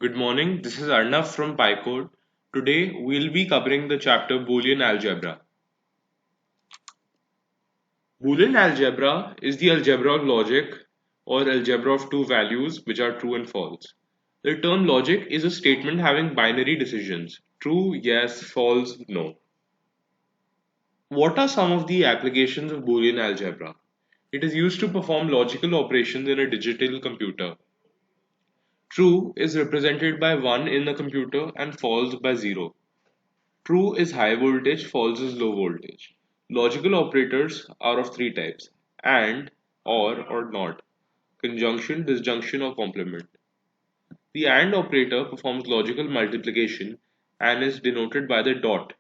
Good morning, this is Arnav from PYCODE. Today we'll be covering the chapter Boolean Algebra. Boolean algebra is the algebra of logic or algebra of two values which are true and false. The term logic is a statement having binary decisions true, yes, false, no. What are some of the applications of Boolean algebra? It is used to perform logical operations in a digital computer. True is represented by 1 in the computer and false by 0. True is high voltage, false is low voltage. Logical operators are of three types: and, or not, conjunction, disjunction, or complement. The and operator performs logical multiplication and is denoted by the dot.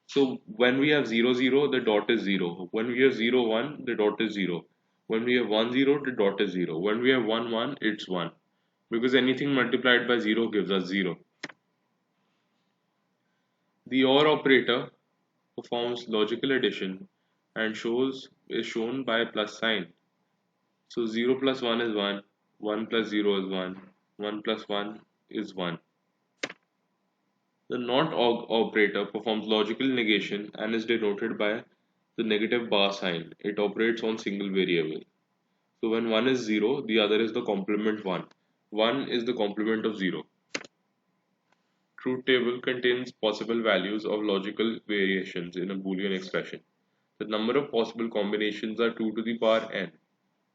So when we have 0 0, the dot is 0. When we have 0 1, the dot is 0. When we have 1 0, the dot is 0. When we have 1 1, it's 1. Because anything multiplied by 0 gives us 0. The OR operator performs logical addition and is shown by a plus sign. So 0 plus 1 is 1, 1 plus 0 is 1, 1 plus 1 is 1. The not operator performs logical negation and is denoted by the negative bar sign. It operates on single variable. So when 1 is 0, the other is the complement 1. 1 is the complement of 0. Truth table contains possible values of logical variations in a Boolean expression. The number of possible combinations are 2 to the power n,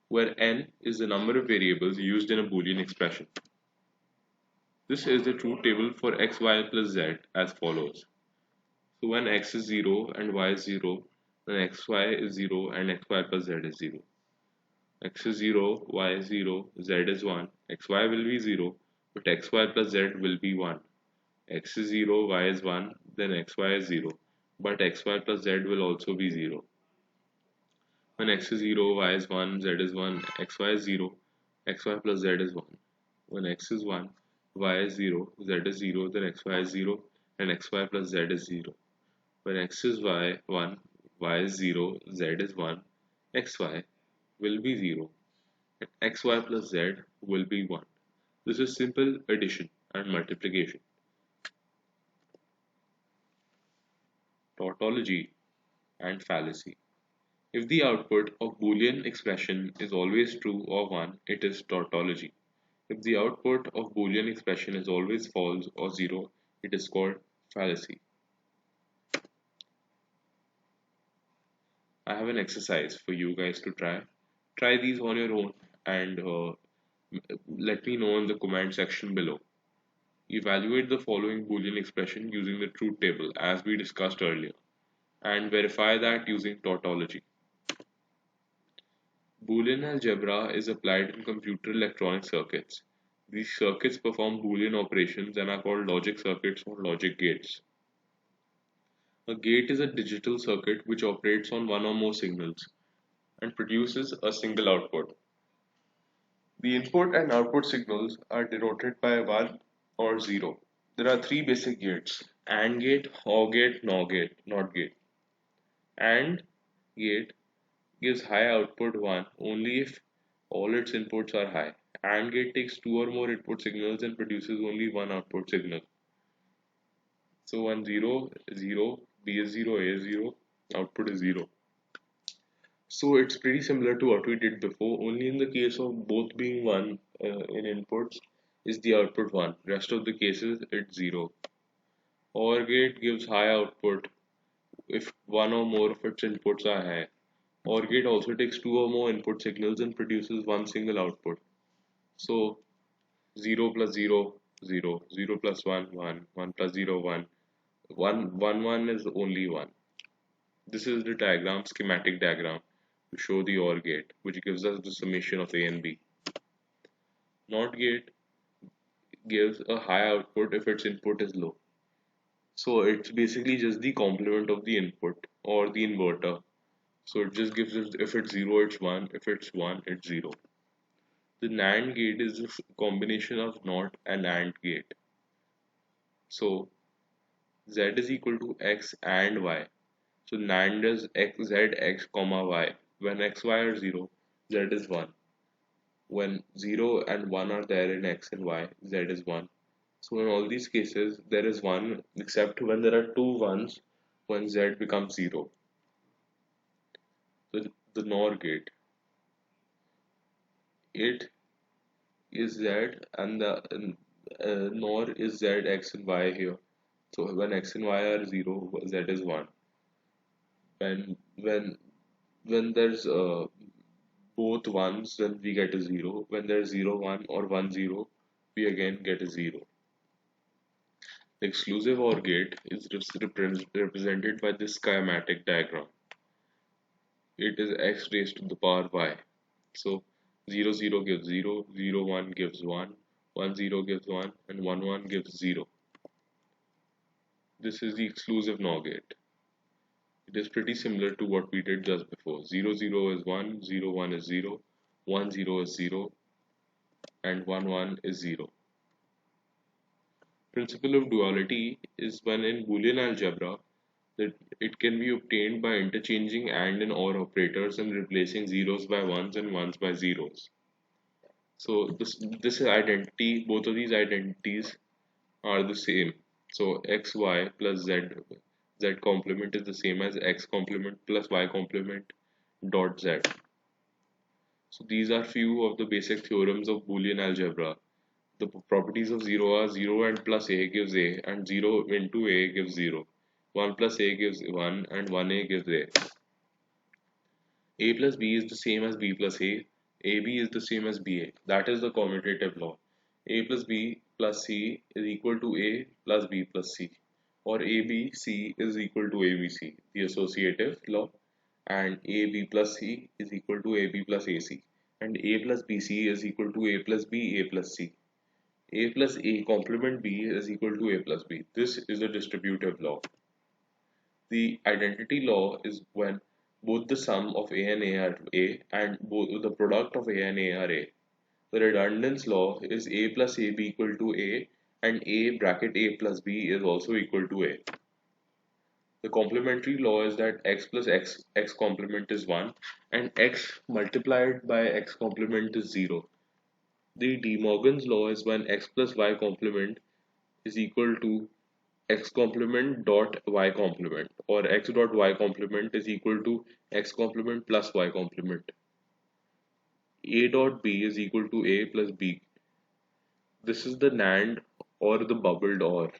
where n is the number of variables used in a Boolean expression. This is the truth table for x, y plus z as follows. So when x is 0 and y is 0, then xy is 0 and xy plus z is 0. X is 0, y is 0, z is 1, xy will be 0, but xy plus z will be 1. X is 0, y is 1, then xy is 0, but xy plus z will also be 0. When x is 0, y is 1, z is 1, xy is 0, xy plus z is 1. When x is 1, y is 0, z is 0, then xy is 0, and xy plus z is 0. When x is 1, y is 0, z is 1, xy will be 0, and xy plus z will be 1. This is simple addition and multiplication. Tautology and fallacy. If the output of Boolean expression is always true or 1, it is tautology. If the output of Boolean expression is always false or 0, it is called fallacy. I have an exercise for you guys to try. Try these on your own and let me know in the comment section below. Evaluate the following Boolean expression using the truth table as we discussed earlier and verify that using tautology. Boolean algebra is applied in computer electronic circuits. These circuits perform Boolean operations and are called logic circuits or logic gates. A gate is a digital circuit which operates on one or more signals and produces a single output. The input and output signals are denoted by 1 or 0. There are three basic gates: AND gate, OR gate, NOT gate. AND gate gives high output 1 only if all its inputs are high. AND gate takes two or more input signals and produces only one output signal. So when 0 is 0, B is 0, A is 0, output is 0. So it's pretty similar to what we did before, only in the case of both being 1 in inputs is the output 1. Rest of the cases it's 0. OR gate gives high output if one or more of its inputs are high. OR gate also takes two or more input signals and produces one single output. So 0 plus 0, 0, 0 plus 1, 1, 1 plus 0, 1, 1, 1, 1 is only 1. This is the diagram, schematic diagram to show the OR gate, which gives us the summation of A and B. NOT gate gives a high output if its input is low. So it's basically just the complement of the input or the inverter. So it just gives us if it's 0 it's 1, if it's 1 it's 0. The NAND gate is a combination of NOT and AND gate. So Z is equal to X and Y. So NAND is ZX comma Y. When XY are 0, Z is 1. When 0 and 1 are there in X and Y, Z is 1. So in all these cases, there is 1, except when there are two ones, when z becomes 0. The NOR gate, it is z, and the NOR is z, x and y here. So when x and y are 0, z is 1. When when when there's both ones, then we get a 0. When there's 0 1 or 1 0, we again get a 0. The exclusive OR gate is represented by this schematic diagram. It is x raised to the power y. So 0 0 gives 0, 0 1 gives 1, 1 0 gives 1, and 1 1 gives 0. This is the exclusive NOR gate. It is pretty similar to what we did just before. 0 0 is 1, 0 1 is 0, 1 0 is 0, and 1 1 is 0. Principle of duality is when in Boolean algebra that it can be obtained by interchanging and OR operators and replacing zeros by ones and ones by zeros. So this identity, both of these identities are the same. So xy plus z complement is the same as x complement plus y complement dot z. So these are few of the basic theorems of Boolean algebra. The properties of 0 are 0 and plus a gives a, and 0 into a gives 0. 1 plus a gives 1, and 1a gives a. A plus b is the same as b plus a. AB is the same as ba. That is the commutative law. A plus b plus c is equal to a plus b plus c. Or ABC is equal to ABC, the associative law. And AB plus c is equal to AB plus AC. And a plus bc is equal to a plus b, a plus c. A plus A complement B is equal to A plus B. This is a distributive law. The identity law is when both the sum of A and A are A and both the product of A and A are A. The redundance law is A plus AB equal to A and A bracket A plus B is also equal to A. The complementary law is that x plus x complement is 1 and x multiplied by x complement is 0. The De Morgan's law is when x plus y complement is equal to x complement dot y complement, or x dot y complement is equal to x complement plus y complement. A dot b is equal to a plus b. This is the NAND or the bubbled OR.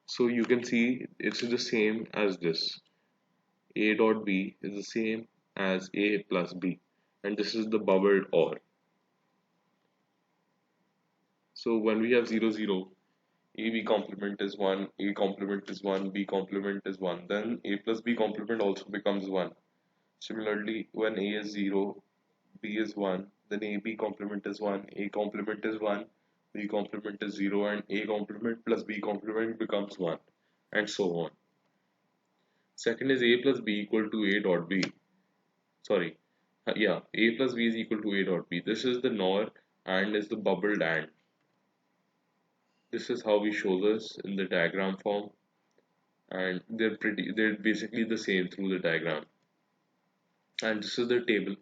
So you can see it's the same as this. A dot b is the same as a plus b, and this is the bubbled OR. So when we have 0 0, AB complement is 1, A complement is 1, B complement is 1, then A plus B complement also becomes 1. Similarly, when A is 0, B is 1, then AB complement is 1, A complement is 1, B complement is 0, and A complement plus B complement becomes 1, and so on. Second is A plus B equal to A dot B. Sorry, A plus B is equal to A dot B. This is the NOR and is the bubbled AND. This is how we show this in the diagram form, and they're basically the same through the diagram. And this is the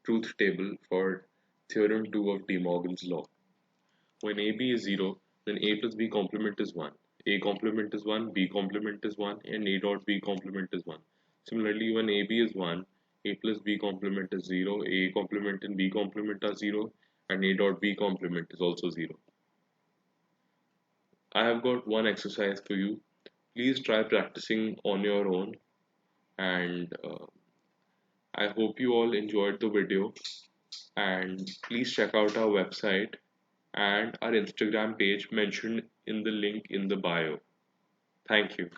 truth table for theorem 2 of De Morgan's law. When AB is 0, then A plus B complement is 1, A complement is 1, B complement is 1, and A dot B complement is 1. Similarly, when AB is 1, A plus B complement is 0, A complement and B complement are 0, and A dot B complement is also 0. I have got one exercise for you. Please try practicing on your own, and I hope you all enjoyed the video, and please check out our website and our Instagram page mentioned in the link in the bio. Thank you.